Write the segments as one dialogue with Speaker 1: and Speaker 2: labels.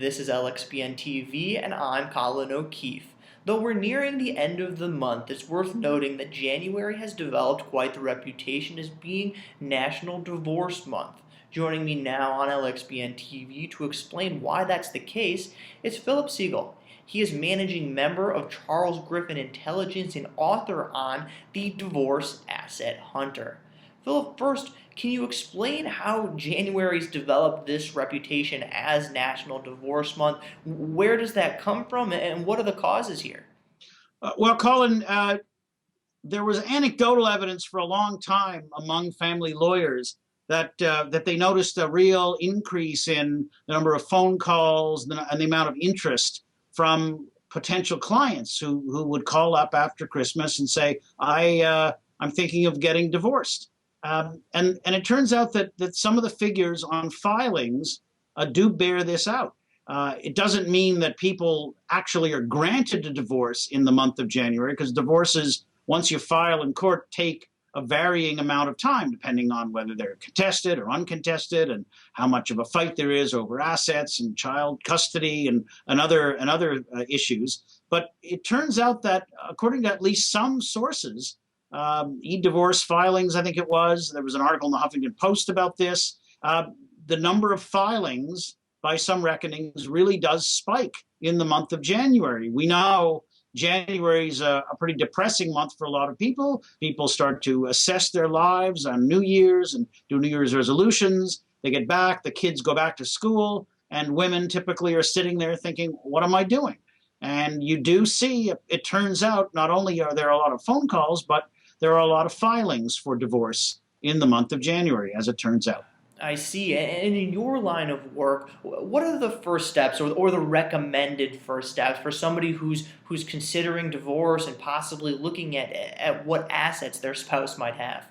Speaker 1: This is LXBN TV, and I'm Colin O'Keefe. Though we're nearing the end of the month, it's worth noting that January has developed quite the reputation as being National Divorce Month. Joining me now on LXBN TV to explain why that's the case is Philip Segal. He is managing member of Charles Griffin Intelligence and author on The Divorce Asset Hunter. Philip, first, can you explain how January's developed this reputation as National Divorce Month? Where does that come from, and what are the causes here?
Speaker 2: Well, Colin, there was anecdotal evidence for a long time among family lawyers that they noticed a real increase in the number of phone calls and the amount of interest from potential clients who would call up after Christmas and say, I'm thinking of getting divorced. And it turns out that some of the figures on filings do bear this out. It doesn't mean that people actually are granted a divorce in the month of January, because divorces, once you file in court, take a varying amount of time, depending on whether they're contested or uncontested and how much of a fight there is over assets and child custody and other issues. But it turns out that, according to at least some sources, e-divorce filings, I think it was. There was an article in the Huffington Post about this. The number of filings, by some reckonings, really does spike in the month of January. We know January is a pretty depressing month for a lot of people. People start to assess their lives on New Year's and do New Year's resolutions. They get back, the kids go back to school, and women typically are sitting there thinking, what am I doing? And you do see, it turns out, not only are there a lot of phone calls, but there are a lot of filings for divorce in the month of January, as it turns out.
Speaker 1: I see. And in your line of work, what are the first steps or the recommended first steps for somebody who's considering divorce and possibly looking at what assets their spouse might have?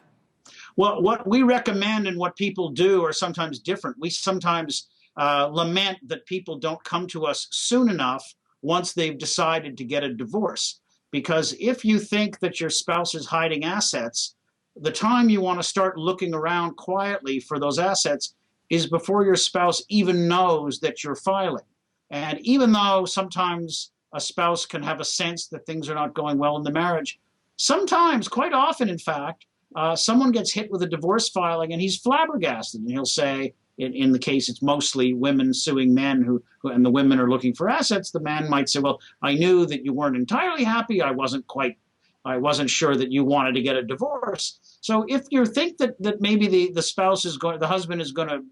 Speaker 2: Well, what we recommend and what people do are sometimes different. We sometimes lament that people don't come to us soon enough once they've decided to get a divorce. Because if you think that your spouse is hiding assets, the time you want to start looking around quietly for those assets is before your spouse even knows that you're filing. And even though sometimes a spouse can have a sense that things are not going well in the marriage, sometimes, quite often in fact, someone gets hit with a divorce filing and he's flabbergasted, and he'll say, in the case it's mostly women suing men who and the women are looking for assets, the man might say, well, I knew that you weren't entirely happy. I wasn't sure that you wanted to get a divorce. So if you think that maybe the husband is going to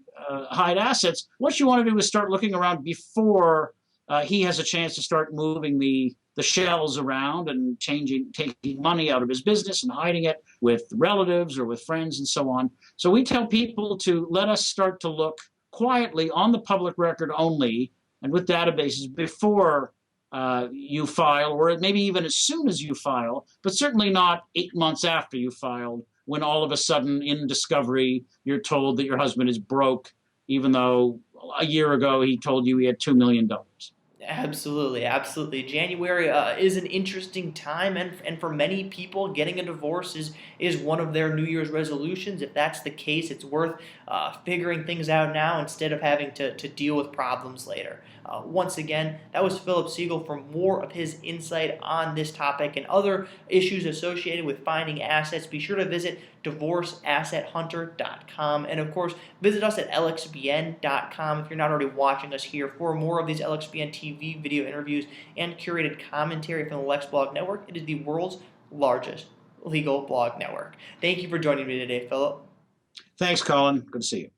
Speaker 2: hide assets, what you want to do is start looking around before he has a chance to start moving the shells around and taking money out of his business and hiding it with relatives or with friends and so on. So we tell people to let us start to look quietly on the public record only and with databases before you file, or maybe even as soon as you file, but certainly not 8 months after you filed, when all of a sudden in discovery you're told that your husband is broke, even though a year ago he told you he had $2 million.
Speaker 1: Absolutely, absolutely. January is an interesting time, and for many people, getting a divorce is one of their New Year's resolutions. If that's the case, it's worth figuring things out now instead of having to deal with problems later. Once again, that was Philip Segal. For more of his insight on this topic and other issues associated with finding assets, be sure to visit divorceassathunter.com. And of course, visit us at LXBN.com if you're not already watching us here. For more of these LXBN TV video interviews and curated commentary from the Lex Blog Network, it is the world's largest legal blog network. Thank you for joining me today, Philip.
Speaker 2: Thanks, Colin. Good to see you.